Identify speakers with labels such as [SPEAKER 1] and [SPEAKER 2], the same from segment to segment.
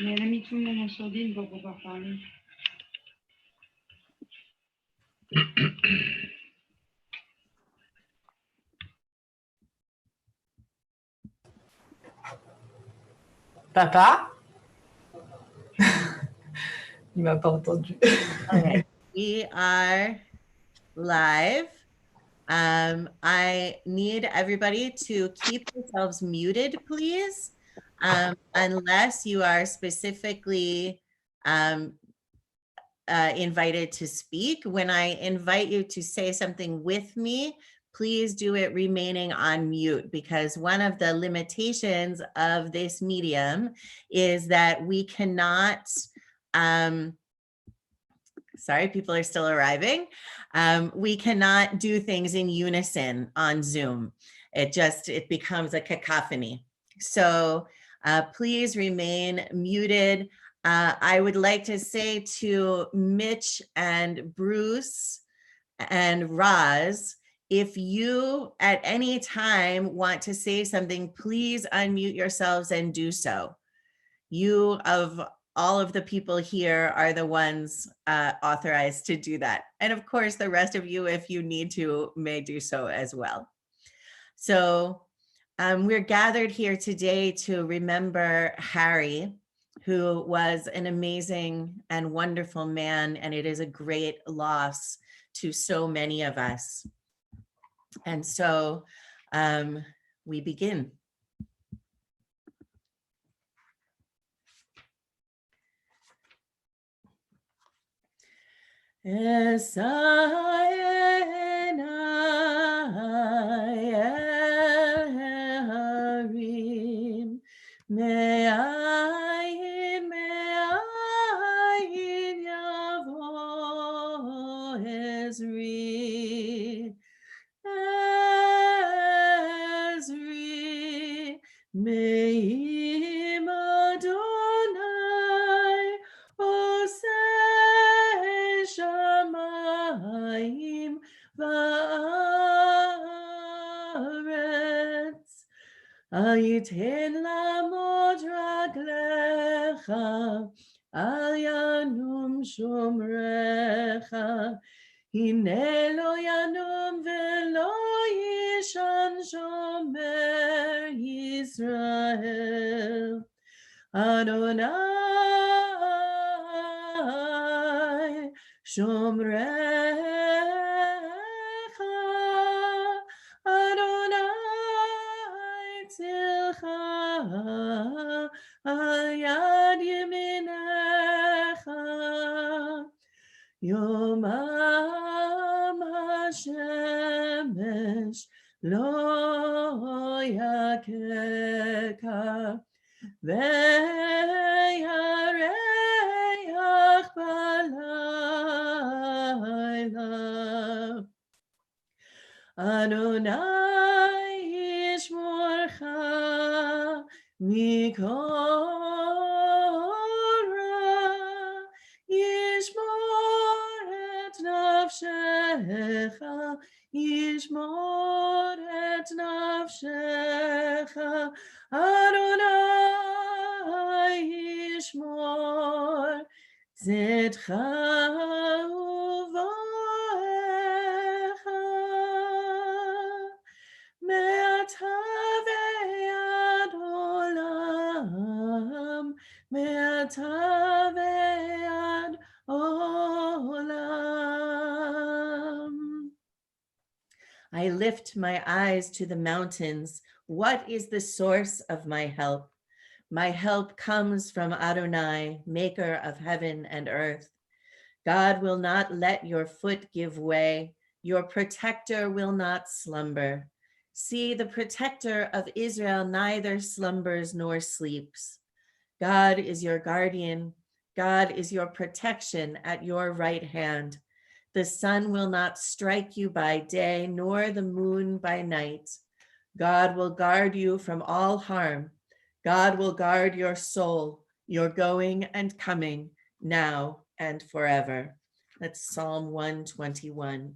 [SPEAKER 1] Mais elle a mis tout le monde en sourdine pour pouvoir parler.
[SPEAKER 2] Papa? Il m'a pas entendu.
[SPEAKER 3] Okay, we are live. I need everybody to keep yourselves muted, please, unless you are specifically invited to speak. When I invite you to say something with me, please do it remaining on mute, because one of the limitations of this medium is that we cannot, sorry, people are still arriving. We cannot do things in unison on Zoom. It becomes a cacophony. So please remain muted. I would like to say to Mitch and Bruce and Roz, if you at any time want to say something, please unmute yourselves and do so. You, of all of the people here, are the ones authorized to do that. And of course, the rest of you, if you need to, may do so as well. So we're gathered here today to remember Harry, who was an amazing and wonderful man, and it is a great loss to so many of us. And so we begin. Me'ayin yavo Ezri, me'im Adonai oseh shamayim va'aretz. Ayiten lamod raglecha, al yanum shomrecha. Hine lo yanum velo yishan shomer Yisrael. Adonai shomrecha. Adonai tzilcha al yad yeminecha. Yomam hashemesh lo yakeka, ve'yareach balayla. Adonai yishmorcha mikol ra, yishmor et nafshecha, yishmor et nafshecha. Adonai yishmor zetcha uvoecha. Me'ata ve'ad olam, me'ata ve'ad olam. I lift my eyes to the mountains. What is the source of my help? My help comes from Adonai, maker of heaven and earth. God will not let your foot give way. Your protector will not slumber. See, the protector of Israel neither slumbers nor sleeps. God is your guardian. God is your protection at your right hand. The sun will not strike you by day, nor the moon by night. God will guard you from all harm. God will guard your soul, your going and coming, now and forever. That's Psalm 121.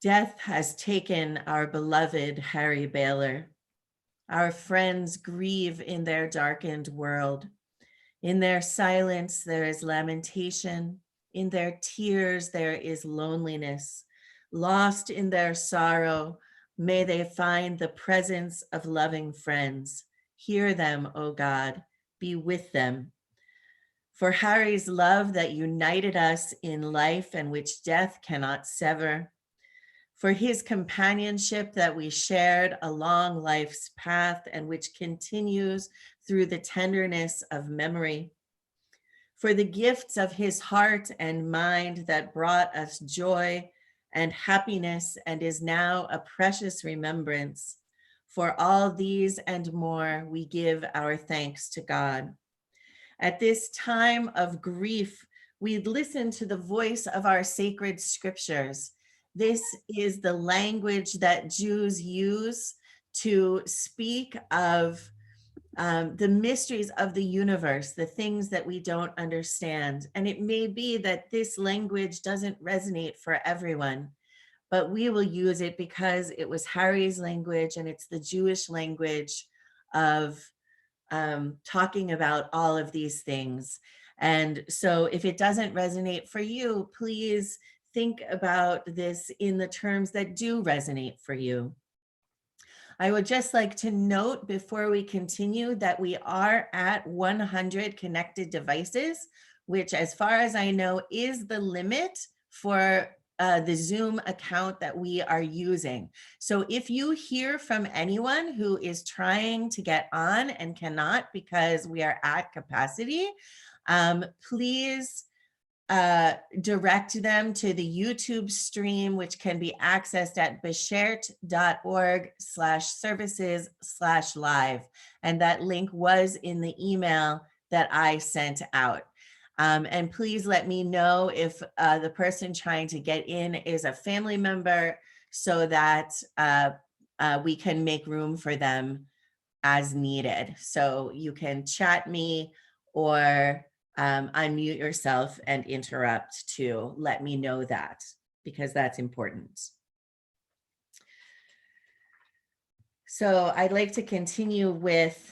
[SPEAKER 3] Death has taken our beloved Harry Bialor. Our friends grieve in their darkened world. In their silence, there is lamentation. In their tears, there is loneliness. Lost in their sorrow, may they find the presence of loving friends. Hear them, O God, be with them. For Harry's love that united us in life and which death cannot sever. For his companionship that we shared along life's path and which continues through the tenderness of memory. For the gifts of his heart and mind that brought us joy and happiness and is now a precious remembrance. For all these and more, we give our thanks to God. At this time of grief, we listen to the voice of our sacred scriptures. This is the language that Jews use to speak of the mysteries of the universe, the things that we don't understand. And it may be that this language doesn't resonate for everyone, but we will use it because it was Harry's language and it's the Jewish language of talking about all of these things. And so if it doesn't resonate for you, please think about this in the terms that do resonate for you. I would just like to note before we continue that we are at 100 connected devices, which as far as I know is the limit for the Zoom account that we are using. So if you hear from anyone who is trying to get on and cannot because we are at capacity, please direct them to the YouTube stream, which can be accessed at beshert.org/services/live. And that link was in the email that I sent out. And please let me know if the person trying to get in is a family member so that we can make room for them as needed. So you can chat me or unmute yourself and interrupt to let me know that, because that's important. So I'd like to continue with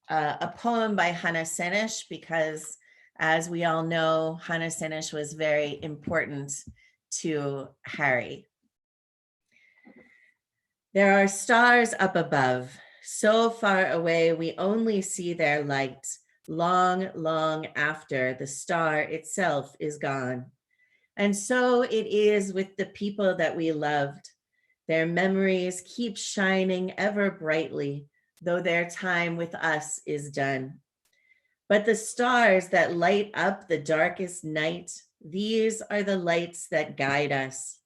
[SPEAKER 3] a poem by Hannah Senesh, because as we all know, Hannah Senesh was very important to Harry. There are stars up above, so far away we only see their light, long, long after the star itself is gone. And so it is with the people that we loved. Their memories keep shining ever brightly, though their time with us is done. But the stars that light up the darkest night, these are the lights that guide us.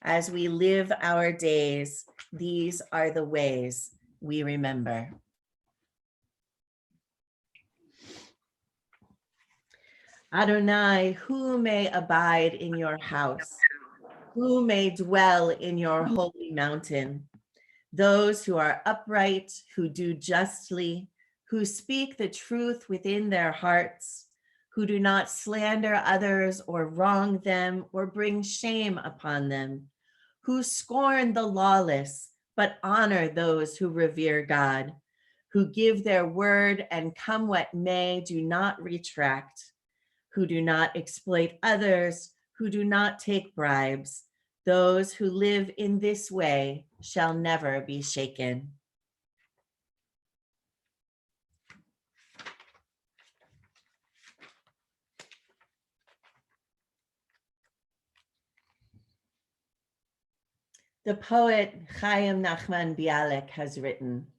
[SPEAKER 3] As we live our days, these are the ways we remember. Adonai, who may abide in your house? Who may dwell in your holy mountain? Those who are upright, who do justly, who speak the truth within their hearts, who do not slander others or wrong them or bring shame upon them, who scorn the lawless, but honor those who revere God, who give their word and come what may, do not retract, who do not exploit others, who do not take bribes. Those who live in this way shall never be shaken. The poet Chaim Nachman Bialek has written,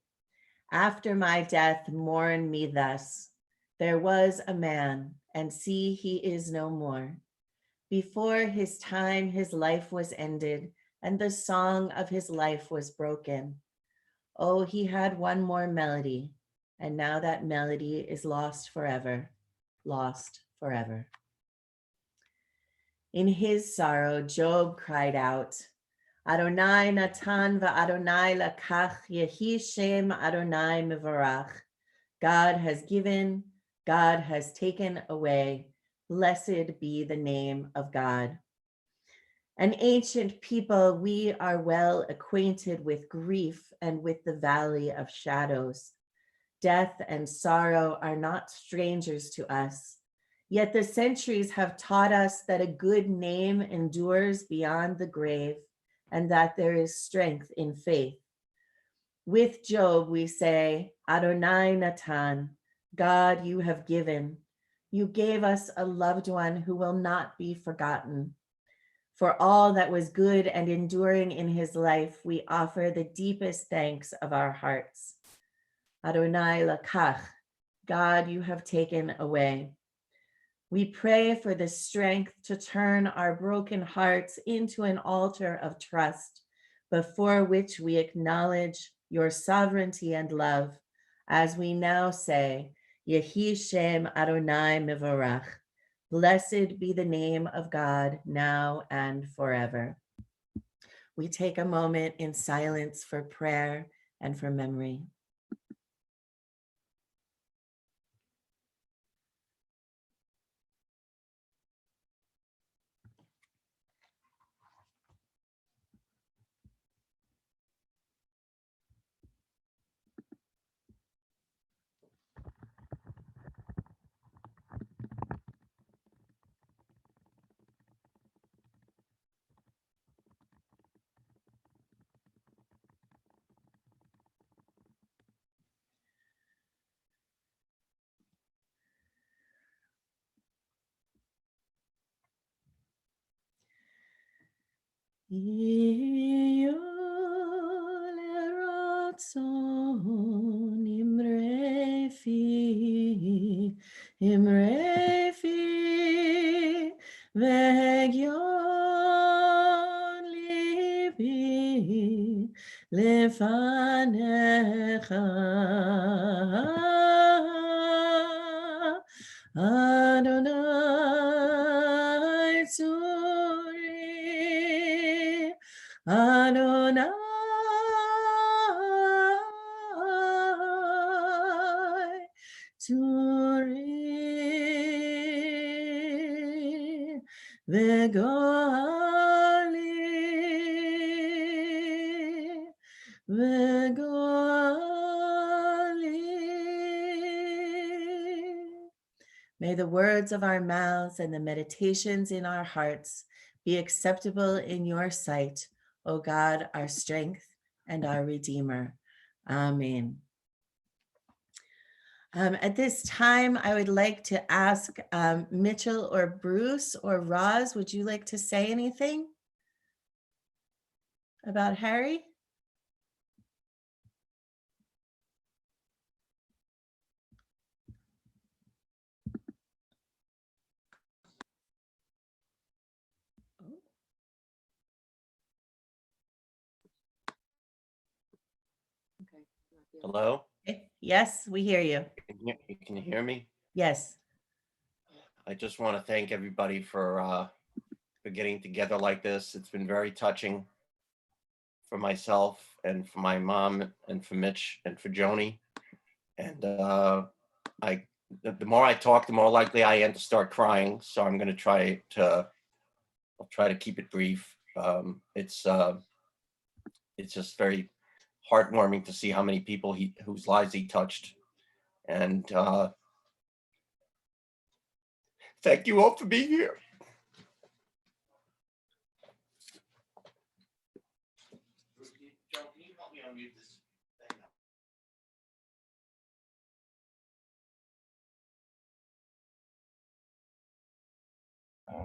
[SPEAKER 3] "After my death, mourn me thus. There was a man, and see, he is no more. Before his time, his life was ended, and the song of his life was broken. Oh, he had one more melody, and now that melody is lost forever, lost forever." In his sorrow, Job cried out, Adonai natan va'Adonai lakach, yehi shem Adonai mevarach. God has given, God has taken away. Blessed be the name of God. An ancient people, we are well acquainted with grief and with the valley of shadows. Death and sorrow are not strangers to us. Yet the centuries have taught us that a good name endures beyond the grave and that there is strength in faith. With Job, we say, Adonai Natan, God, you have given. You gave us a loved one who will not be forgotten. For all that was good and enduring in his life, we offer the deepest thanks of our hearts. Adonai lakach, God, you have taken away. We pray for the strength to turn our broken hearts into an altar of trust, before which we acknowledge your sovereignty and love, as we now say, Yehi Shem Adonai Mivorach. Blessed be the name of God now and forever. We take a moment in silence for prayer and for memory. Imrefi vegion libi lefanecha Adonai tzuri Adonai tzuri v'goali. May the words of our mouths and the meditations in our hearts be acceptable in your sight, O God, our strength and our Redeemer. Amen. At this time, I would like to ask Mitchell or Bruce or Roz, would you like to say anything about Harry?
[SPEAKER 4] Hello?
[SPEAKER 3] Yes, we hear you.
[SPEAKER 4] Can you hear me?
[SPEAKER 3] Yes.
[SPEAKER 4] I just want to thank everybody for getting together like this. It's been very touching for myself and for my mom and for Mitch and for Joni. And the more I talk, the more likely I am to start crying. So I'm going to try to keep it brief. It's just very heartwarming to see how many people whose lives he touched. And thank you all for being here. Joe, can you help me unmute this thing?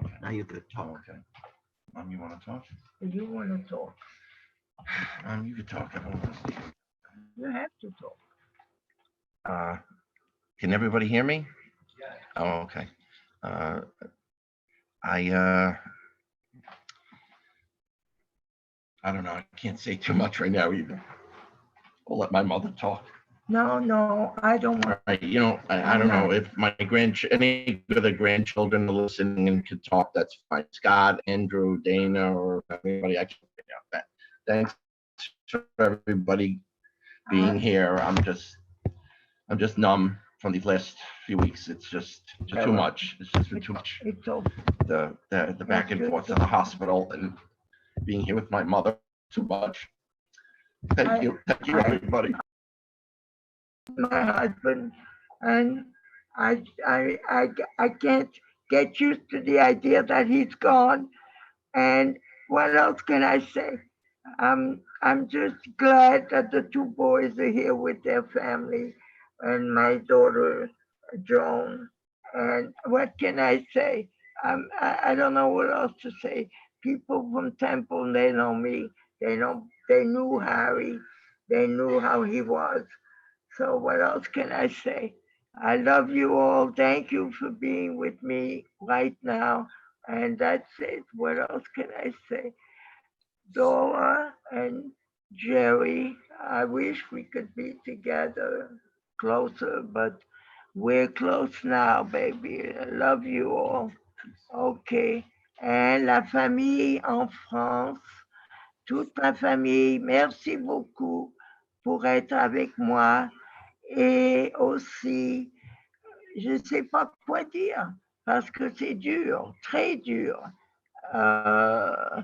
[SPEAKER 5] Okay.
[SPEAKER 4] Now you could talk.
[SPEAKER 5] Okay. You want to talk?
[SPEAKER 2] You want to talk.
[SPEAKER 5] You could talk. I don't want to see.
[SPEAKER 2] You have to talk.
[SPEAKER 5] Can everybody hear me?
[SPEAKER 4] Yeah.
[SPEAKER 5] Oh, okay. I don't know. I can't say too much right now either. I'll let my mother talk.
[SPEAKER 2] No, I don't want.
[SPEAKER 5] All right. You know, I don't know if my any of the grandchildren are listening and can talk. That's fine. Scott, Andrew, Dana, or anybody. I can figure out that. Thanks for everybody being here. I'm just numb from these last few weeks. It's just too much. It's just been too much.
[SPEAKER 2] It's all,
[SPEAKER 5] The back and forth to the hospital and being here with my mother, too much. Thank you, everybody.
[SPEAKER 2] my husband, and I can't get used to the idea that he's gone. And what else can I say? I'm just glad that the two boys are here with their family and my daughter Joan. And what can I say? I don't know what else to say. People from Temple, they know me. They knew Harry. They knew how he was. So what else can I say? I love you all. Thank you for being with me right now. And that's it. What else can I say? Dora and Jerry, I wish we could be together closer, but we're close now, baby. I love you all. Okay. And la famille en France, toute ma famille, merci beaucoup pour être avec moi. Et aussi, je ne sais pas quoi dire parce que c'est dur, très dur. Euh,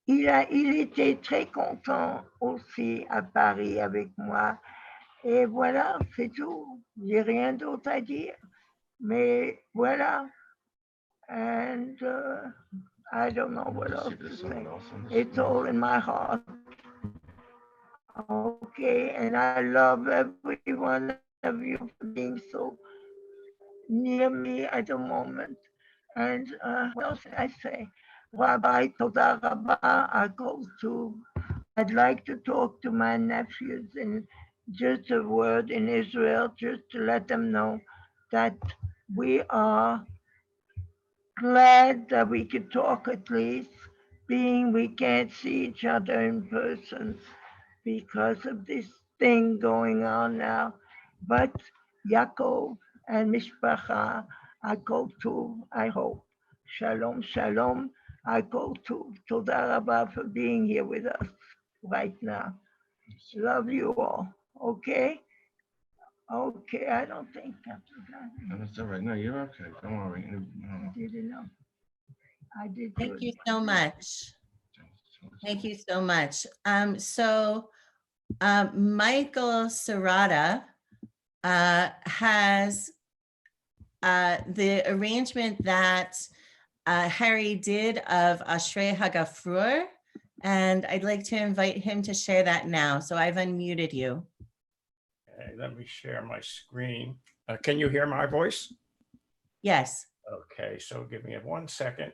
[SPEAKER 2] il était très content aussi à Paris avec moi. Et voilà, c'est tout. J'ai rien d'autre à dire. Mais voilà. And I don't know what else to say. It's all in my heart. Okay, and I love every one of you for being so near me at the moment. And what else can I say? Rabbi, Toda Rabba, I'd like to talk to my nephews in just a word in Israel, just to let them know that we are glad that we could talk at least, being we can't see each other in person because of this thing going on now. But Yaakov and Mishpacha, Akol Tov, I hope. Shalom, shalom, Akol Tov. Toda Rabba for being here with us right now. Love you all. Okay? Okay, I don't think I forgot.
[SPEAKER 5] That's all right. No, you're okay. Don't worry.
[SPEAKER 2] I didn't know. I did
[SPEAKER 3] Thank
[SPEAKER 2] good.
[SPEAKER 3] you so much. Thank you so much. Michael Serrata has the arrangement that Harry did of Ashrei Hagafrur, and I'd like to invite him to share that now. So I've unmuted you.
[SPEAKER 6] Okay, let me share my screen. Can you hear my voice?
[SPEAKER 3] Yes.
[SPEAKER 6] Okay, so give me 1 second.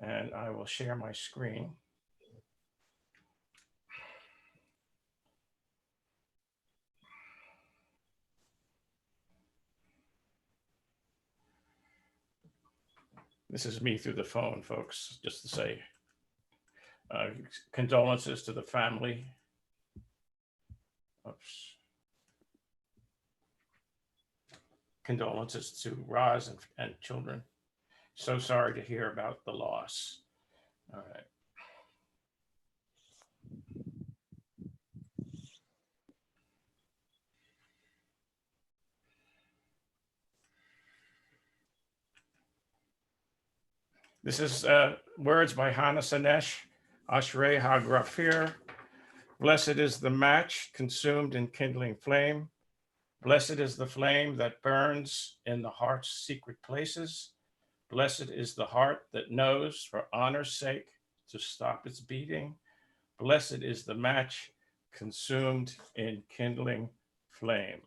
[SPEAKER 6] And I will share my screen. This is me through the phone, folks, just to say condolences to the family. Oops. Condolences to Roz and children. So sorry to hear about the loss. All right. This is words by Hannah Sanesh, Ashrei HaGrafir. Blessed is the match consumed in kindling flame. Blessed is the flame that burns in the heart's secret places. Blessed is the heart that knows for honor's sake to stop its beating. Blessed is the match consumed in kindling flame.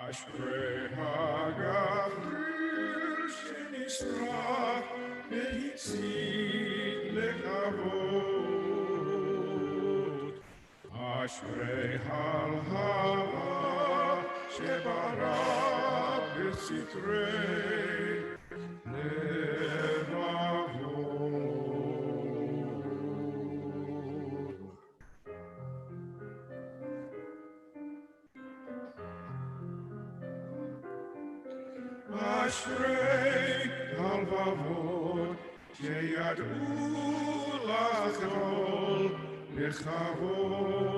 [SPEAKER 6] Ashrei hagavir shenisrach v'hitzit lekavod. Ashrei halhava shebarach בסתרי לבבות. אשרי הלבבות שידעו לחדול בכבוד,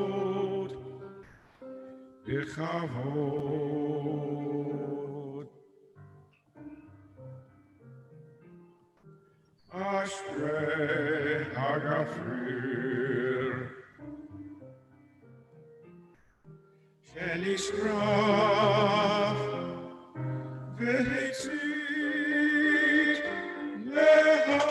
[SPEAKER 6] בכבוד. אשרי הגפריר שנשרף והצית להבות.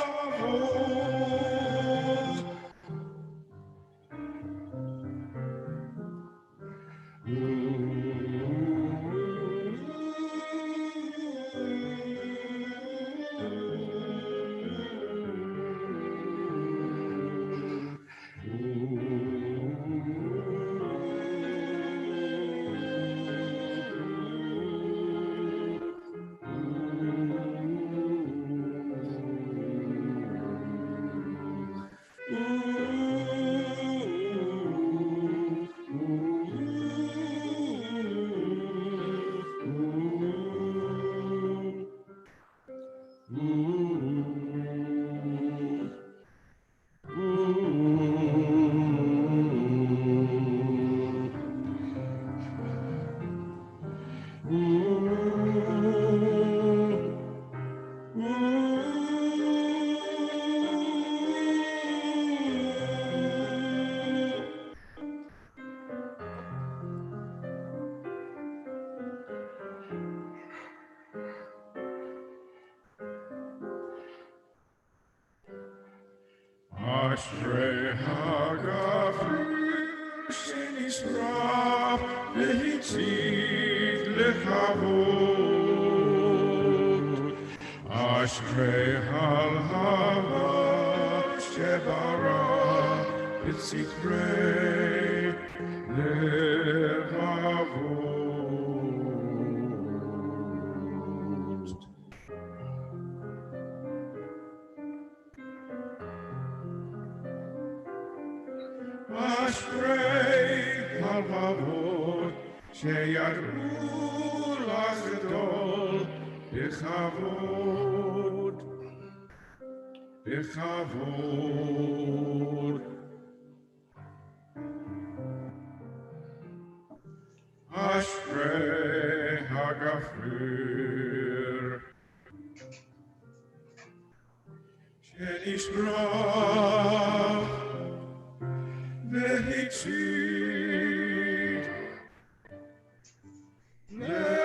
[SPEAKER 6] אשרי הגפריר שנשרף והצית לכבוד. אשרי הלהבה שברא את סתרי לבבות. אשרי הלבבות שידעו לחדול בכבוד, בכבוד. אשרי הגפריר שנשרף והצית להבות.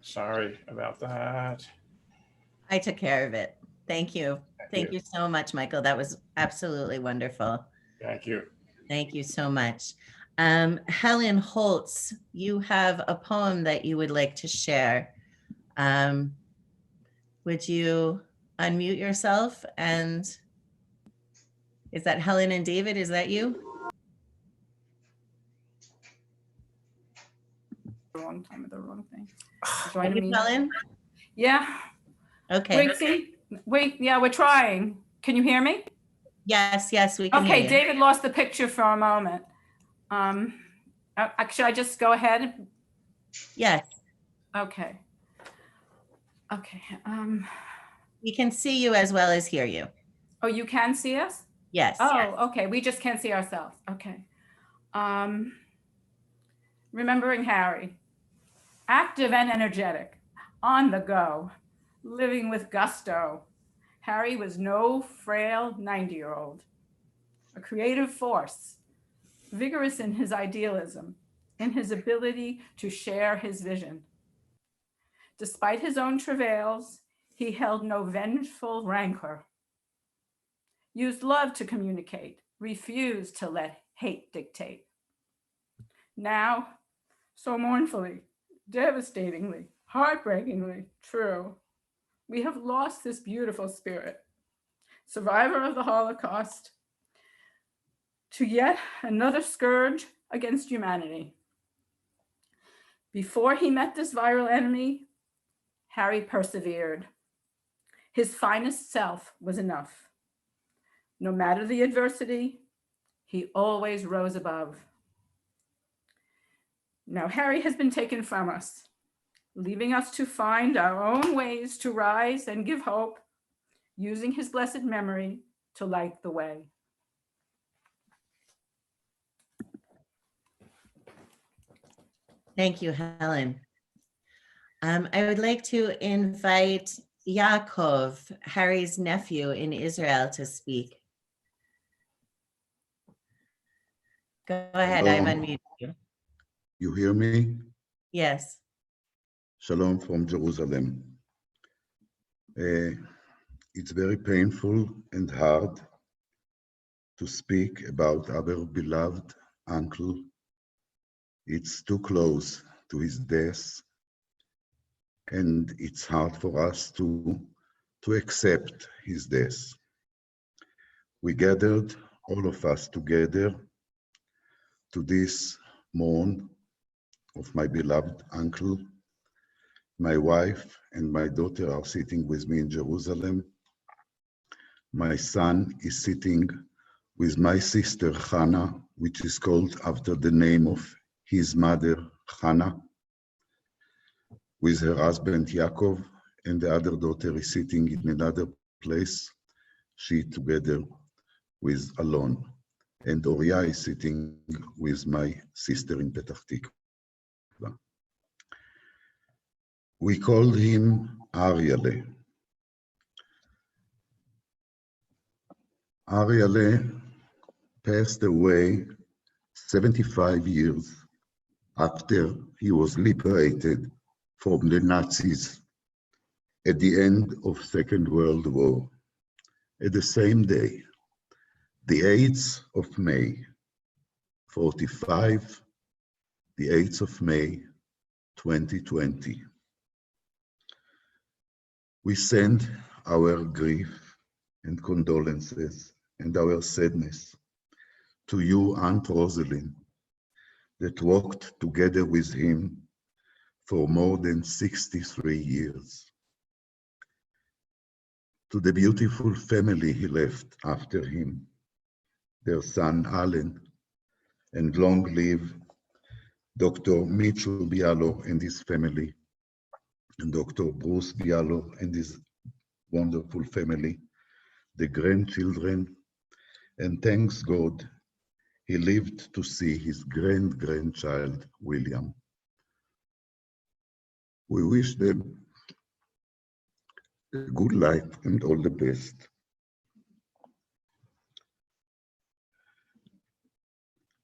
[SPEAKER 6] Sorry about that.
[SPEAKER 3] I took care of it. Thank you. Thank you so much, Michael. That was absolutely wonderful.
[SPEAKER 6] Thank you.
[SPEAKER 3] Thank you so much. Helen Holtz, you have a poem that you would like to share. Would you unmute yourself? And is that Helen and David? Is that you?
[SPEAKER 7] Wrong time with the wrong thing.
[SPEAKER 3] Are you Helen?
[SPEAKER 7] Yeah.
[SPEAKER 3] Okay.
[SPEAKER 7] Wait, yeah, we're trying. Can you hear me?
[SPEAKER 3] Yes, we can hear
[SPEAKER 7] Okay,
[SPEAKER 3] you.
[SPEAKER 7] David lost the picture for a moment. Should I just go ahead?
[SPEAKER 3] Yes.
[SPEAKER 7] Okay.
[SPEAKER 3] We can see you as well as hear you.
[SPEAKER 7] Oh, you can see us?
[SPEAKER 3] Yes.
[SPEAKER 7] Oh, okay. We just can't see ourselves. Okay. Remembering Harry. Active and energetic, on the go, living with gusto. Harry was no frail 90-year-old, a creative force, vigorous in his idealism, in his ability to share his vision. Despite his own travails, he held no vengeful rancor, used love to communicate, refused to let hate dictate. Now, so mournfully, devastatingly, heartbreakingly true, we have lost this beautiful spirit, survivor of the Holocaust, to yet another scourge against humanity. Before he met this viral enemy, Harry persevered. His finest self was enough. No matter the adversity, he always rose above. Now Harry has been taken from us, leaving us to find our own ways to rise and give hope, using his blessed memory to light the way.
[SPEAKER 3] Thank you, Helen. I would like to invite Yaakov, Harry's nephew in Israel, to speak. Go ahead, I've
[SPEAKER 8] Shalom.
[SPEAKER 3] unmuted you.
[SPEAKER 8] You hear me?
[SPEAKER 3] Yes.
[SPEAKER 8] Shalom from Jerusalem. It's very painful and hard to speak about our beloved uncle. It's too close to his death, and it's hard for us to accept his death. We gathered, all of us together, to this mourn of my beloved uncle. My wife and my daughter are sitting with me in Jerusalem. My son is sitting with my sister Hannah, which is called after the name of his mother, Hannah, with her husband Yaakov, and the other daughter is sitting in another place, she together with Alon. And Oria is sitting with my sister in Petach Tikva. We called him Ariele. Ariele passed away 75 years after he was liberated from the Nazis at the end of Second World War. At the same day, the 8th of May, 45, the 8th of May, 2020. We send our grief and condolences and our sadness to you, Aunt Rosalind, that walked together with him for more than 63 years. To the beautiful family he left after him, their son Alan, and long live Dr. Mitchell Bialor and his family, and Dr. Bruce Bialor and his wonderful family, the grandchildren, and thanks God, he lived to see his grandchild, William. We wish them a good life and all the best.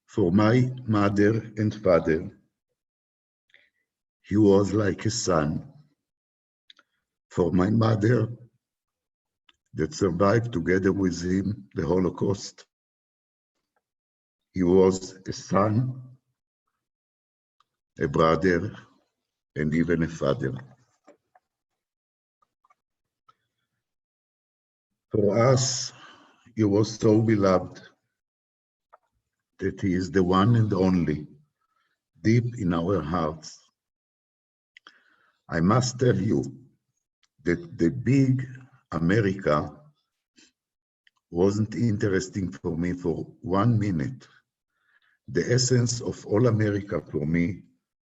[SPEAKER 8] For my mother and father, he was like a son. For my mother, that survived together with him the Holocaust, he was a son, a brother, and even a father. For us, he was so beloved that he is the one and only, deep in our hearts. I must tell you that the big America wasn't interesting for me for 1 minute. The essence of all America for me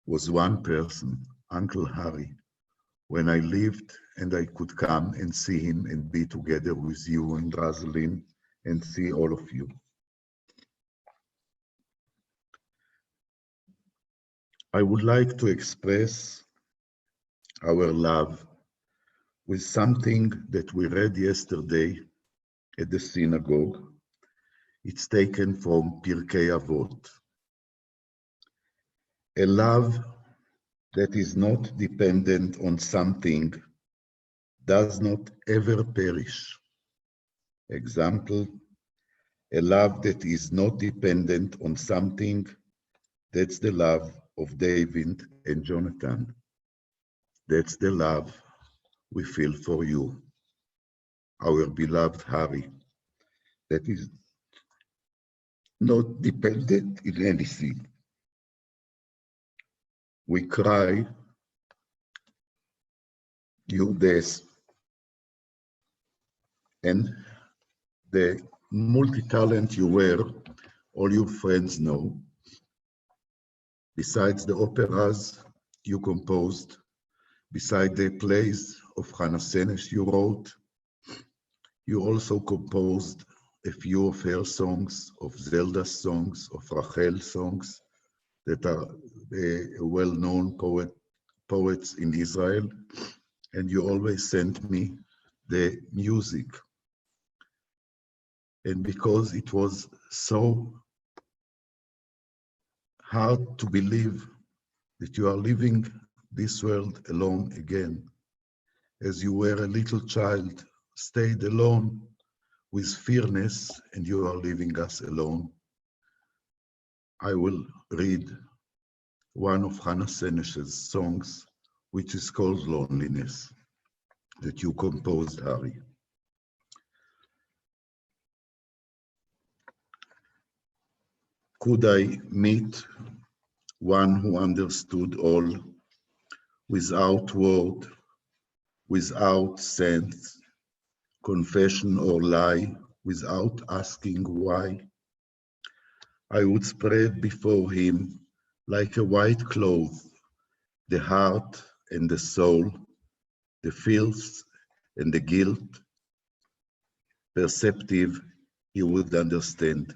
[SPEAKER 8] was one person, Uncle Harry, when I lived and I could come and see him and be together with you and Rosalind and see all of you. I would like to express our love with something that we read yesterday at the synagogue. It's taken from Pirkei Avot. A love that is not dependent on something does not ever perish. Example, a love that is not dependent on something, that's the love of David and Jonathan. That's the love we feel for you, our beloved Harry, that is not dependent in anything. We cry your death and the multi-talent you were, all your friends know. Besides the operas you composed, beside the plays of Hannah Senesh you wrote, you also composed a few of her songs, of Zelda's songs, of Rachel's songs, that are well-known poets in Israel, and you always sent me the music. And because it was so hard to believe that you are leaving this world alone again, as you were a little child, stayed alone with fearness, and you are leaving us alone, I will read one of Hannah Senesh's songs, which is called Loneliness, that you composed, Harry. Could I meet one who understood all, without word, without sense, confession or lie, without asking why, I would spread before him like a white cloth, the heart and the soul, the filth and the guilt, perceptive he would understand.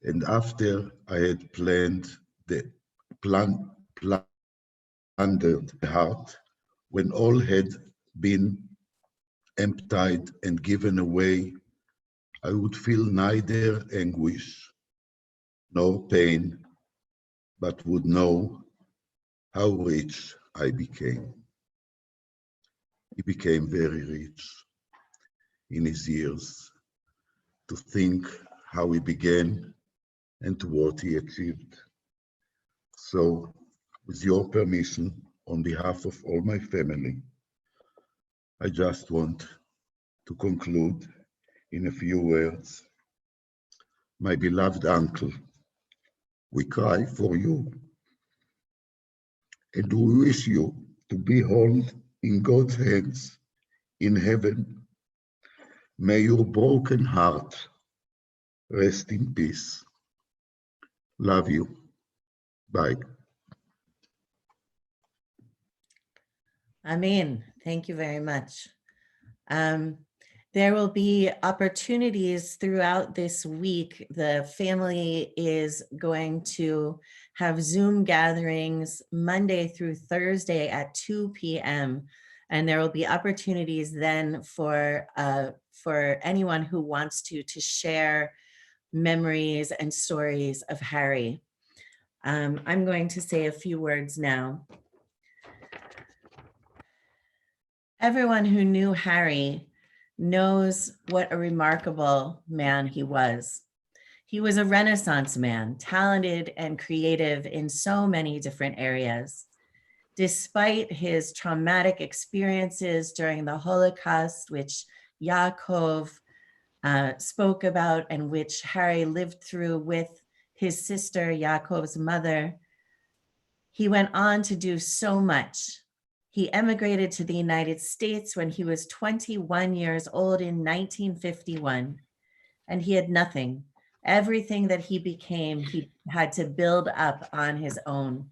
[SPEAKER 8] And after I had plundered the heart, when all had been emptied and given away, I would feel neither anguish nor pain, but would know how rich I became. He became very rich in his years, to think how he began and to what he achieved. So, with your permission, on behalf of all my family, I just want to conclude in a few words. My beloved uncle, we cry for you, and we wish you to be held in God's hands in heaven. May your broken heart rest in peace. Love you. Bye.
[SPEAKER 3] Amen. Thank you very much. There will be opportunities throughout this week. The family is going to have Zoom gatherings Monday through Thursday at 2 p.m. And there will be opportunities then for anyone who wants to share memories and stories of Harry. I'm going to say a few words now. Everyone who knew Harry knows what a remarkable man he was. He was a Renaissance man, talented and creative in so many different areas. Despite his traumatic experiences during the Holocaust, which Yaakov spoke about and which Harry lived through with his sister, Yaakov's mother, he went on to do so much. He emigrated to the United States when he was 21 years old in 1951, and he had nothing. Everything that he became, he had to build up on his own.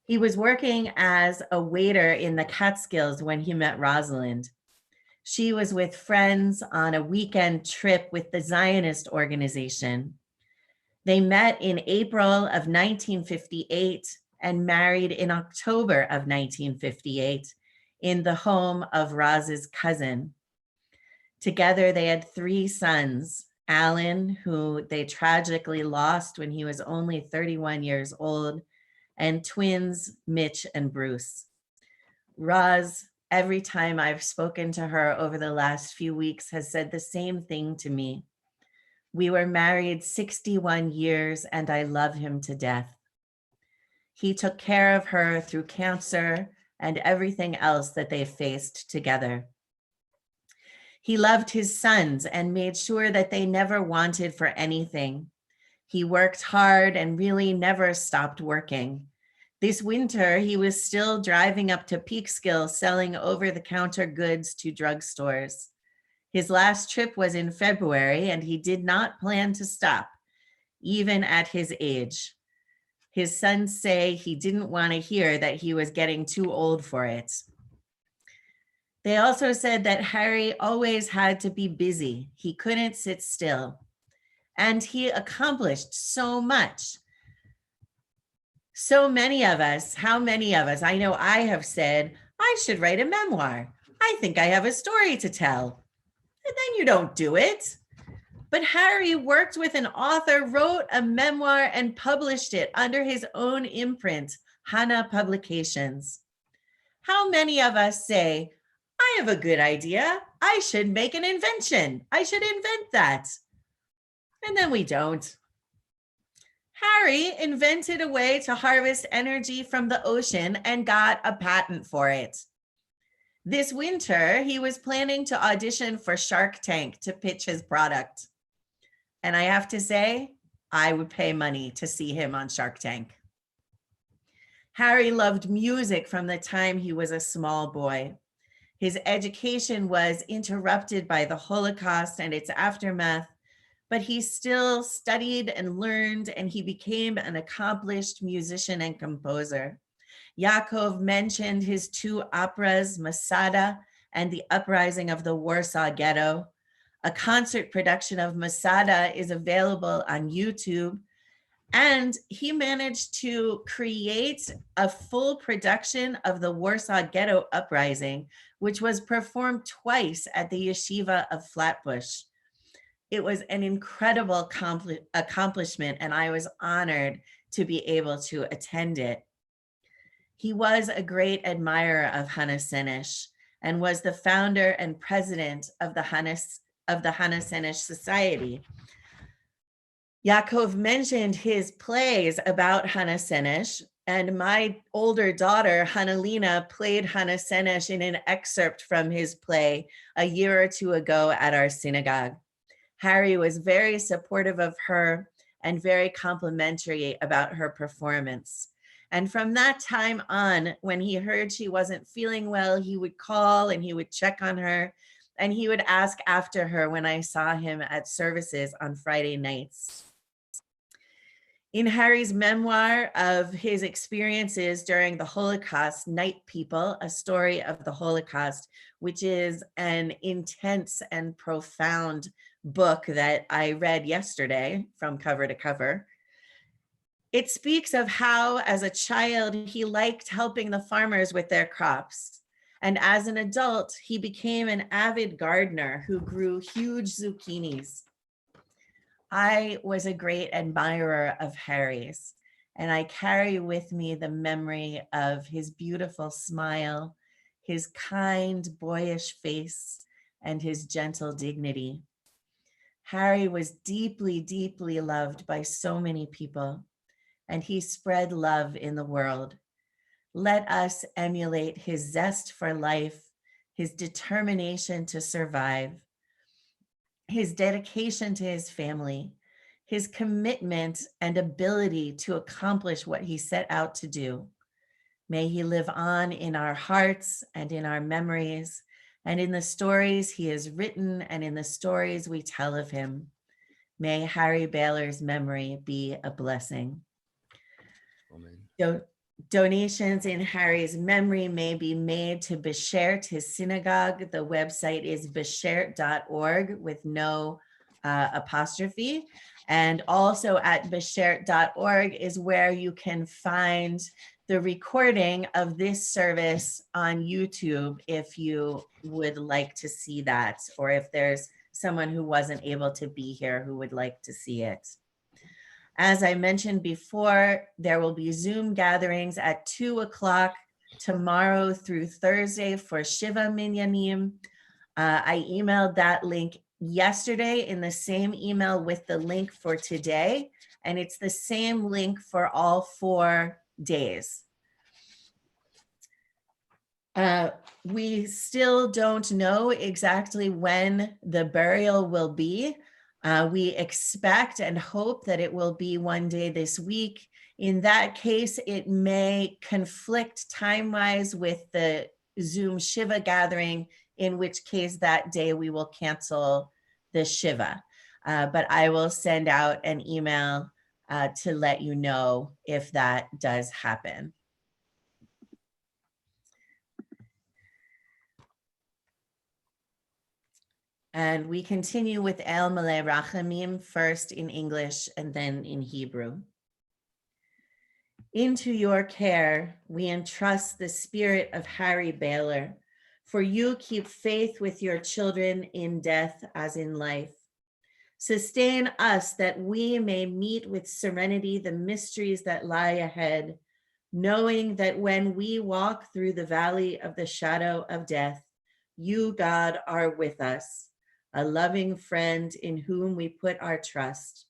[SPEAKER 3] He was working as a waiter in the Catskills when he met Rosalind. She was with friends on a weekend trip with the Zionist organization. They met in April of 1958 and married in October of 1958 in the home of Roz's cousin. Together, they had 3 sons, Alan, who they tragically lost when he was only 31 years old, and twins, Mitch and Bruce. Roz, every time I've spoken to her over the last few weeks, has said the same thing to me. We were married 61 years and I love him to death. He took care of her through cancer and everything else that they faced together. He loved his sons and made sure that they never wanted for anything. He worked hard and really never stopped working. This winter, he was still driving up to Peekskill selling over-the-counter goods to drugstores. His last trip was in February and he did not plan to stop, even at his age. His sons say he didn't want to hear that he was getting too old for it. They also said that Harry always had to be busy. He couldn't sit still. And he accomplished so much. So many of us, how many of us, I know I have said, I should write a memoir. I think I have a story to tell. And then you don't do it. But Harry worked with an author, wrote a memoir, and published it under his own imprint, Hana Publications. How many of us say, I have a good idea. I should make an invention. I should invent that. And then we don't. Harry invented a way to harvest energy from the ocean and got a patent for it. This winter, he was planning to audition for Shark Tank to pitch his product. And I have to say, I would pay money to see him on Shark Tank. Harry loved music from the time he was a small boy. His education was interrupted by the Holocaust and its aftermath, but he still studied and learned, and he became an accomplished musician and composer. Yaakov mentioned his two operas, Masada and The Uprising of the Warsaw Ghetto. A concert production of Masada is available on YouTube, and he managed to create a full production of the Warsaw Ghetto Uprising, which was performed twice at the Yeshiva of Flatbush. It was an incredible accomplishment, and I was honored to be able to attend it. He was a great admirer of Hannah Senesh and was the founder and president of the Hannah Senesh Society. Yaakov mentioned his plays about Hannah Senesh, and my older daughter, Hannalina, played Hannah Senesh in an excerpt from his play a year or two ago at our synagogue. Harry was very supportive of her and very complimentary about her performance. And from that time on, when he heard she wasn't feeling well, he would call and he would check on her, and he would ask after her when I saw him at services on Friday nights. In Harry's memoir of his experiences during the Holocaust, Night People, A Story of the Holocaust, which is an intense and profound book that I read yesterday from cover to cover, it speaks of how, as a child, he liked helping the farmers with their crops. And as an adult, he became an avid gardener who grew huge zucchinis. I was a great admirer of Harry's, and I carry with me the memory of his beautiful smile, his kind, boyish face, and his gentle dignity. Harry was deeply, deeply loved by so many people, and he spread love in the world. Let us emulate his zest for life, his determination to survive, his dedication to his family, his commitment and ability to accomplish what he set out to do. May he live on in our hearts and in our memories and in the stories he has written and in the stories we tell of him. May Harry Bialor's memory be a blessing.
[SPEAKER 9] Amen.
[SPEAKER 3] Donations in Harry's memory may be made to Beshert, his synagogue. The website is beshert.org with no apostrophe. And also at beshert.org is where you can find the recording of this service on YouTube if you would like to see that, or if there's someone who wasn't able to be here who would like to see it. As I mentioned before, there will be Zoom gatherings at 2 o'clock tomorrow through Thursday for Shiva Minyanim. I emailed that link yesterday in the same email with the link for today, and it's the same link for all 4 days. We still don't know exactly when the burial will be. We expect and hope that it will be one day this week. In that case, it may conflict time-wise with the Zoom Shiva gathering, in which case that day we will cancel the Shiva. But I will send out an email to let you know if that does happen. And we continue with El Malei Rachamim, first in English and then in Hebrew. Into your care, we entrust the spirit of Harry Bialor, for you keep faith with your children in death as in life. Sustain us that we may meet with serenity the mysteries that lie ahead, knowing that when we walk through the valley of the shadow of death, you, God, are with us, a loving friend in whom we put our trust.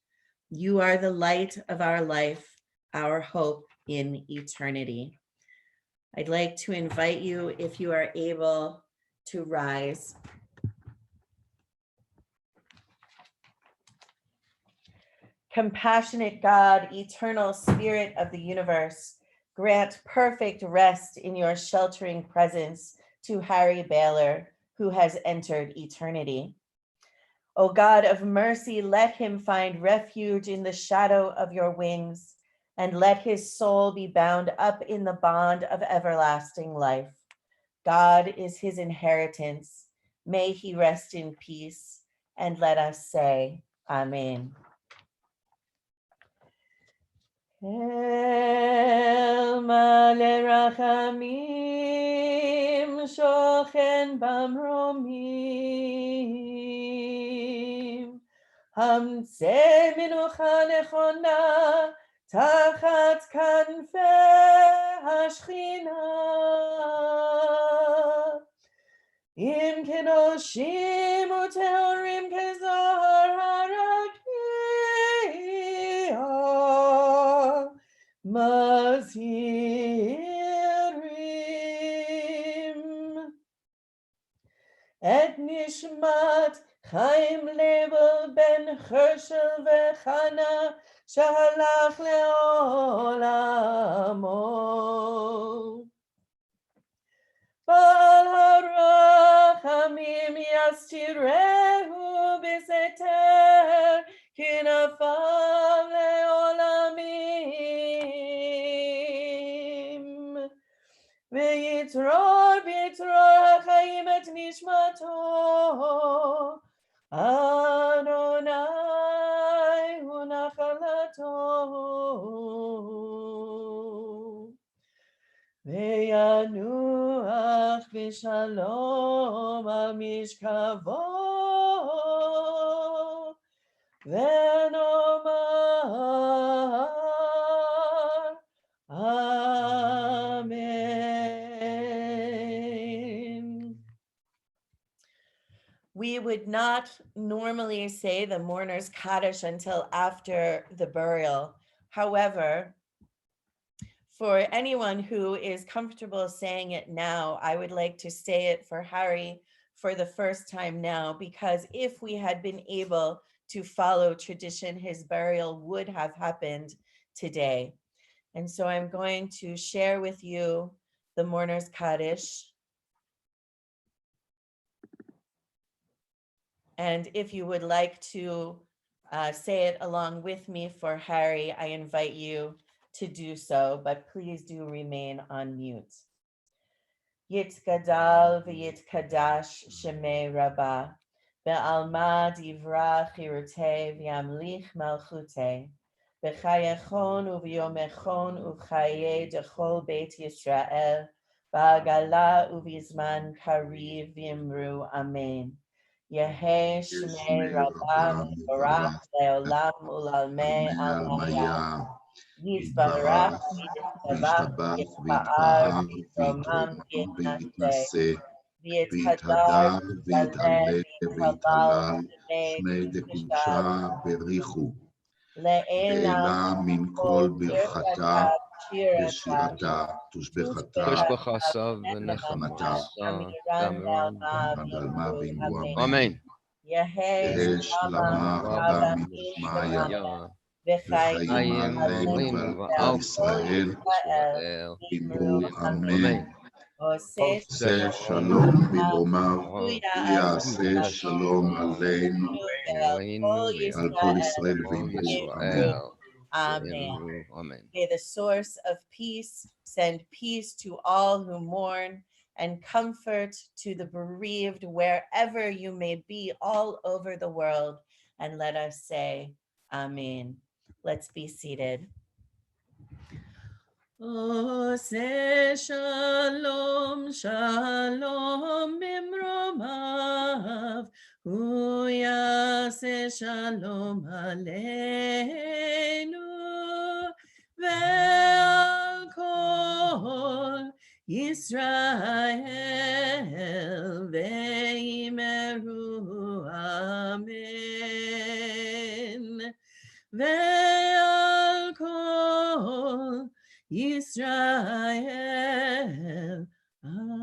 [SPEAKER 3] You are the light of our life, our hope in eternity. I'd like to invite you, if you are able, to rise. Compassionate God, eternal spirit of the universe, grant perfect rest in your sheltering presence to Harry Bialor, who has entered eternity. O God of mercy, let him find refuge in the shadow of your wings, and let his soul be bound up in the bond of everlasting life. God is his inheritance. May he rest in peace, and let us say, Amen. El Malei Rachamim shochen bamromim, Hamtzeh menucha nechona tachat kanfei hashchina, Im kedoshim uteorim kezahar harakia, Mazirim et nishmat Chaim Lebel ben Hershel vechana shalach leolamo. Bal harachamim yastirehu biseter kinafav leolamim. V'yitror hachayim et nishmato Adonai hu nachalato. Ve'yanuach b'shalom al mishkavo ve'nomar Amen. We would not normally say the mourner's Kaddish until after the burial. However, for anyone who is comfortable saying it now, I would like to say it for Harry for the first time now, because if we had been able to follow tradition, his burial would have happened today. And so I'm going to share with you the mourner's Kaddish. And if you would like to say it along with me for Harry, I invite you to do so, but please do remain on mute. Yitkadal v'yitkadash shemei rabbah, be'alma divra chirutei v'yamlich malchutei, b'chayechon u'v'yomechon u'chayei dechol beit Yisrael, ba'agala u'v'zman kariv v'imru amen. Yehi Shmei Rabba Barak Leolam Ulalmei Almaya. Yisbarach Yitzavach Yitzba'ar Yitromam Yitnase. V'yitzhadar V'yitzalel V'yitzhalal
[SPEAKER 8] שמי דקודשה בריחו,
[SPEAKER 3] Le'ela
[SPEAKER 8] ואלה מן כל ברכתה ושירתה תושבחתה
[SPEAKER 9] Tushbachasa
[SPEAKER 8] ונחמתה
[SPEAKER 9] v'nechamasa damiran.
[SPEAKER 8] וגלמה ועמו אמן.
[SPEAKER 9] Amen.
[SPEAKER 8] תהא שלמה רבה משמיא
[SPEAKER 9] Ya
[SPEAKER 8] וחיים
[SPEAKER 9] Hayim
[SPEAKER 8] עלינו
[SPEAKER 9] Alim
[SPEAKER 8] ועל כל ישראל
[SPEAKER 9] Israel.
[SPEAKER 8] אמרו אמן.
[SPEAKER 9] Amen.
[SPEAKER 8] עושה שלום במרומיו ויעשה שלום עלינו ועל כל ישראל ואמרו אמן.
[SPEAKER 3] Amen.
[SPEAKER 9] Amen.
[SPEAKER 3] May the source of peace send peace to all who mourn and comfort to the bereaved wherever you may be all over the world. And let us say, Amen. Let's be seated. Ose shalom, shalom bimromav, hu yaseh shalom aleinu, ve'al kol Yisrael ve'imeru amen. Ve'al kol Yisrael. Amen.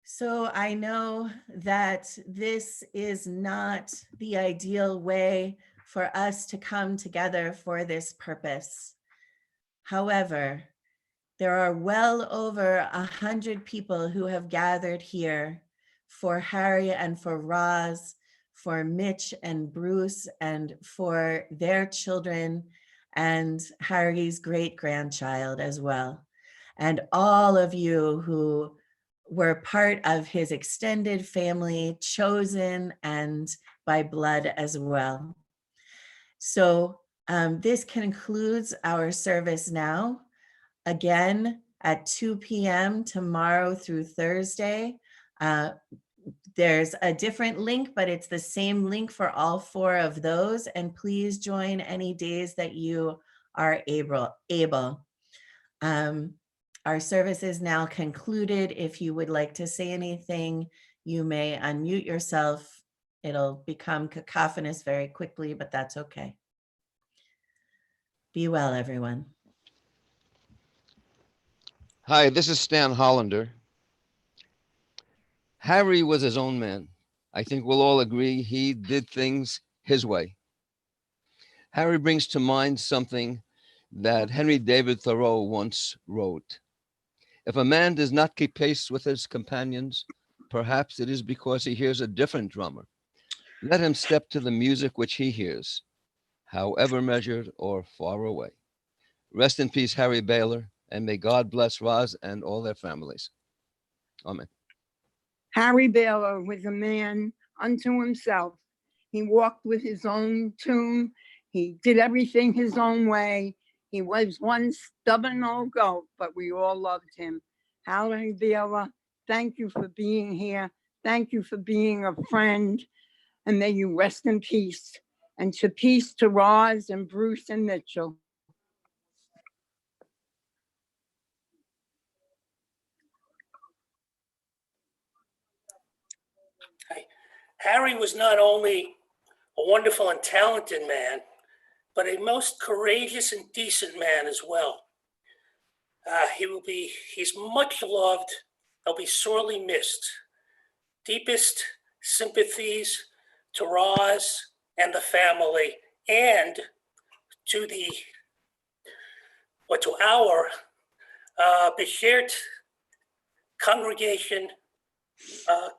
[SPEAKER 3] So I know that this is not the ideal way for us to come together for this purpose. However, there are well over 100 people who have gathered here for Harry and for Roz, for Mitch and Bruce, and for their children and Harry's great-grandchild as well. And all of you who were part of his extended family, chosen and by blood as well. So this concludes our service now. Again, at 2 p.m. tomorrow through Thursday. There's a different link, but it's the same link for all 4 of those. And please join any days that you are able. Our service is now concluded. If you would like to say anything, you may unmute yourself. It'll become cacophonous very quickly, but that's okay. Be well, everyone.
[SPEAKER 9] Hi, this is Stan Hollander. Harry was his own man. I think we'll all agree he did things his way. Harry brings to mind something that Henry David Thoreau once wrote. If a man does not keep pace with his companions, perhaps it is because he hears a different drummer. Let him step to the music which he hears, however measured or far away. Rest in peace, Harry Bialor, and may God bless Roz and all their families. Amen.
[SPEAKER 2] Harry Bialor was a man unto himself. He walked with his own tune. He did everything his own way. He was one stubborn old goat, but we all loved him. Harry Bialor, thank you for being here. Thank you for being a friend. And may you rest in peace. And to peace to Roz and Bruce and Mitchell.
[SPEAKER 10] Harry was not only a wonderful and talented man, but a most courageous and decent man as well. He's much loved. He'll be sorely missed. Deepest sympathies to Roz and the family, and to our Beshert congregation,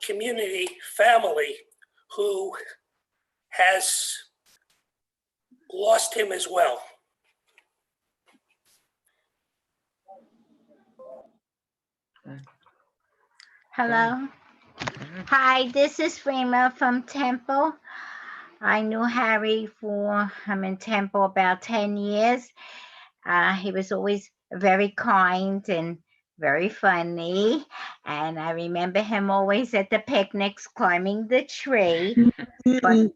[SPEAKER 10] community, family, who has lost him as well.
[SPEAKER 11] Hello. Hi, this is Rima from Temple. I knew Harry I'm in Temple about 10 years. He was always very kind and very funny. And I remember him always at the picnics climbing the tree. But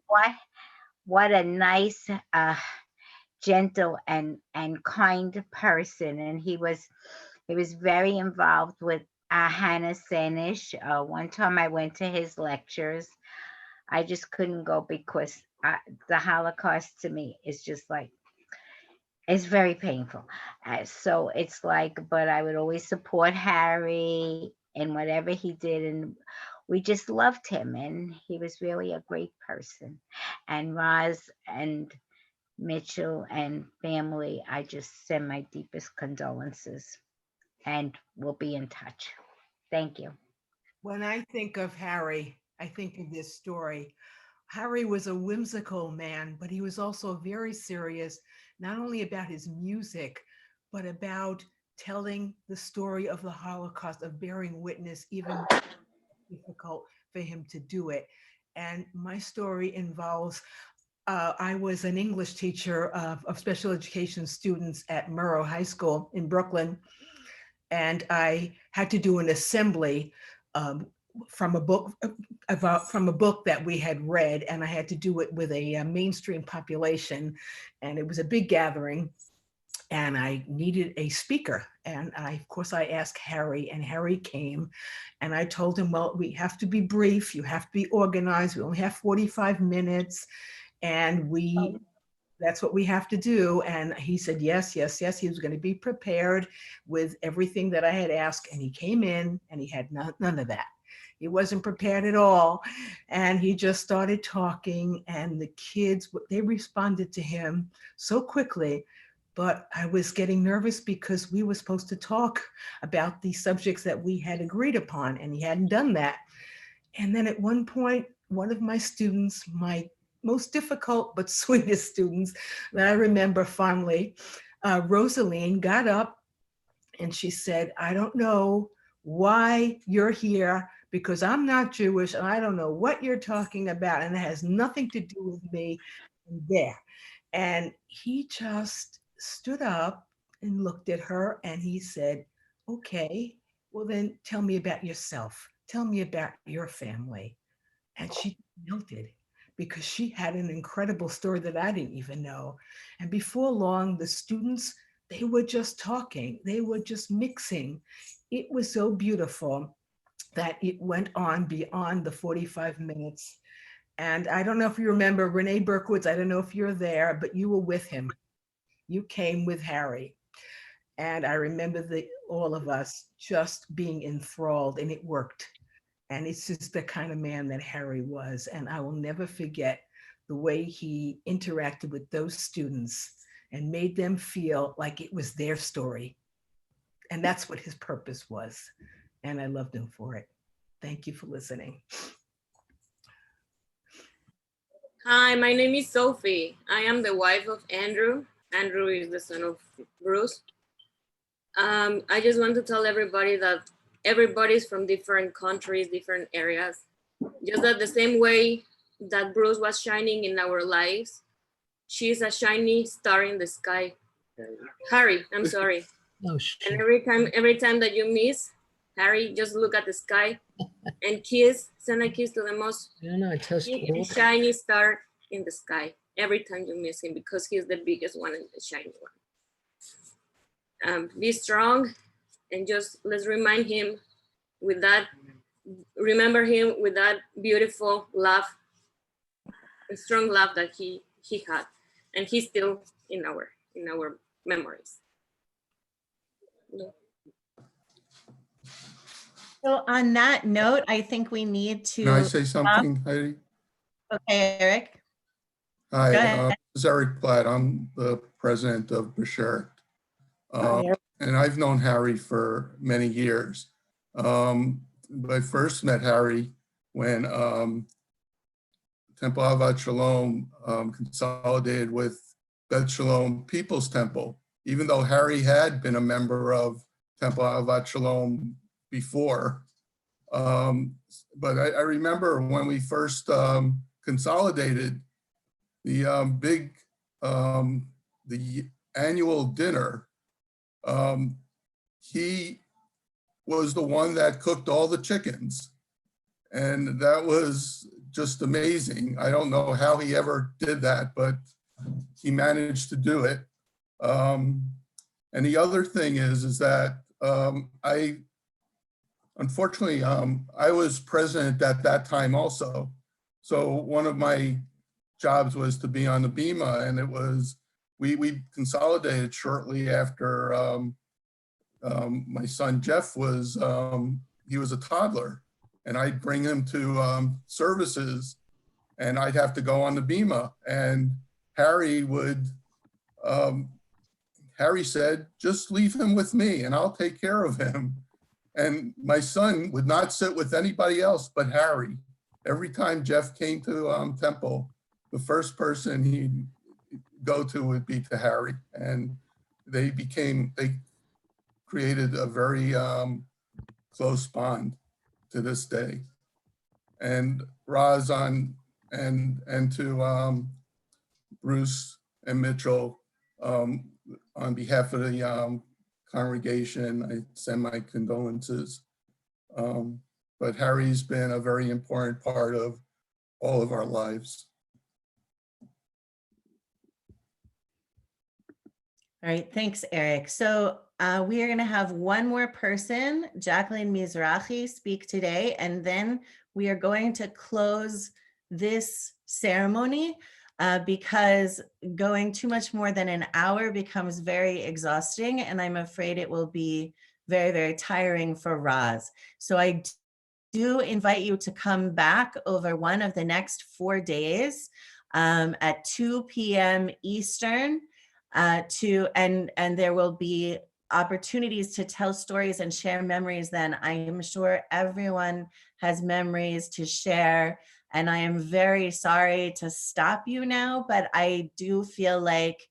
[SPEAKER 11] what a nice, gentle and kind person. And he was very involved with Hannah Sanish. One time I went to his lectures. I just couldn't go because the Holocaust to me is just like, it's very painful. So it's like, but I would always support Harry and whatever he did. And we just loved him. And he was really a great person. And Roz and Mitchell and family, I just send my deepest condolences and we'll be in touch. Thank you.
[SPEAKER 12] When I think of Harry, I think of this story. Harry was a whimsical man, but he was also very serious, not only about his music, but about telling the story of the Holocaust, of bearing witness, even difficult for him to do it. And my story involves, I was an English teacher of special education students at Murrow High School in Brooklyn. And I had to do an assembly from a book that we had read, and I had to do it with a mainstream population, and it was a big gathering, and I needed a speaker. And of course, I asked Harry, and Harry came, and I told him, well, we have to be brief, you have to be organized, we only have 45 minutes, and that's what we have to do. And he said, yes, yes, yes. He was going to be prepared with everything that I had asked. And he came in and he had none of that. He wasn't prepared at all. And he just started talking, and the kids, they responded to him so quickly. But I was getting nervous because we were supposed to talk about the subjects that we had agreed upon, and he hadn't done that. And then at one point, one of my students, my most difficult but sweetest students that I remember fondly, Rosaline, got up and she said, I don't know why you're here, because I'm not Jewish and I don't know what you're talking about, and it has nothing to do with me. And there. And he just stood up and looked at her and he said, okay, well then tell me about yourself. Tell me about your family. And she melted because she had an incredible story that I didn't even know. And before long, the students, they were just talking, they were just mixing. It was so beautiful that it went on beyond the 45 minutes. And I don't know if you remember Renee Berkowitz, I don't know if you're there, but you were with him. You came with Harry. And I remember all of us just being enthralled, and it worked. And it's just the kind of man that Harry was. And I will never forget the way he interacted with those students and made them feel like it was their story. And that's what his purpose was. And I loved him for it. Thank you for listening.
[SPEAKER 13] Hi, my name is Sophie. I am the wife of Andrew. Andrew is the son of Bruce. I just want to tell everybody that everybody's from different countries, different areas. Just that the same way that Bruce was shining in our lives, she's a shiny star in the sky. Harry, I'm sorry.
[SPEAKER 14] Oh, shit.
[SPEAKER 13] And every time that you miss, Harry, just look at the sky and send a kiss to the most shiny star in the sky. Every time you miss him, because he's the biggest one and the shiny one. Be strong, and just let's remind him with that, remember him with that beautiful laugh, a strong laugh that he had, and he's still in our memories. No.
[SPEAKER 3] So on that note, I think we need to.
[SPEAKER 15] Can I say something, Heidi?
[SPEAKER 3] Okay, Eric.
[SPEAKER 15] Hi,
[SPEAKER 3] Go ahead.
[SPEAKER 15] this is Eric Platt. I'm the president of Bashert. And I've known Harry for many years. I first met Harry when Temple Ahavat Shalom consolidated with Beth Shalom People's Temple, even though Harry had been a member of Temple Ahavat Shalom before. But I remember when we first consolidated, the annual dinner, he was the one that cooked all the chickens. And that was just amazing. I don't know how he ever did that, but he managed to do it. And the other thing is that unfortunately, I was president at that time also. So one of my jobs was to be on the BEMA, and it was, we consolidated shortly after my son Jeff was, he was a toddler, and I'd bring him to services, and I'd have to go on the BEMA, and Harry would, Harry said, just leave him with me and I'll take care of him. And my son would not sit with anybody else but Harry. Every time Jeff came to Temple, the first person he'd go to would be to Harry. And they created a very close bond to this day. And Roz and to Bruce and Mitchell, on behalf of the congregation, I send my condolences. But Harry's been a very important part of all of our lives.
[SPEAKER 3] All right, thanks, Eric. So we are going to have one more person, Jacqueline Mizrahi, speak today, and then we are going to close this ceremony because going too much more than an hour becomes very exhausting, and I'm afraid it will be very, very tiring for Roz. So I do invite you to come back over one of the next 4 days at 2 p.m. Eastern. And there will be opportunities to tell stories and share memories. Then I am sure everyone has memories to share, and I am very sorry to stop you now, but I do feel like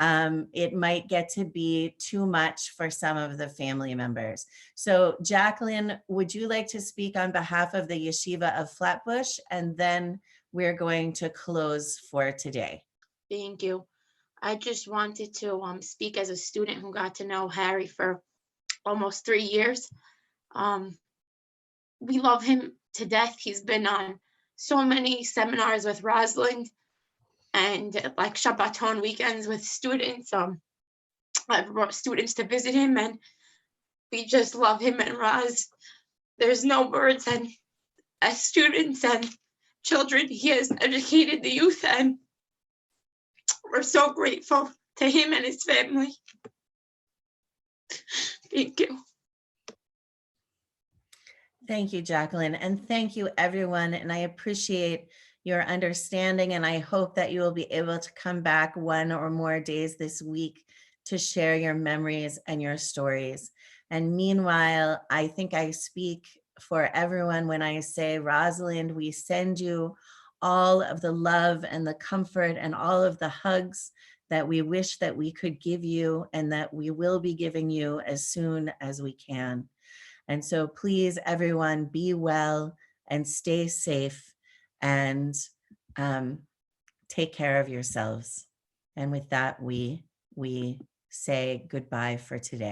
[SPEAKER 3] it might get to be too much for some of the family members. So Jacqueline, would you like to speak on behalf of the Yeshiva of Flatbush? And then we're going to close for today.
[SPEAKER 14] Thank you. I just wanted to speak as a student who got to know Harry for almost 3 years. We love him to death. He's been on so many seminars with Rosalind and like Shabbaton weekends with students. I've brought students to visit him, and we just love him and Roz. There's no words, and as students and children, he has educated the youth, and we're so grateful to him and his family. Thank you.
[SPEAKER 3] Thank you, Jacqueline. And thank you, everyone. And I appreciate your understanding. And I hope that you will be able to come back one or more days this week to share your memories and your stories. And meanwhile, I think I speak for everyone when I say, Rosalind, we send you all of the love and the comfort and all of the hugs that we wish that we could give you and that we will be giving you as soon as we can. And so please, everyone, be well and stay safe and take care of yourselves. And with that, we say goodbye for today.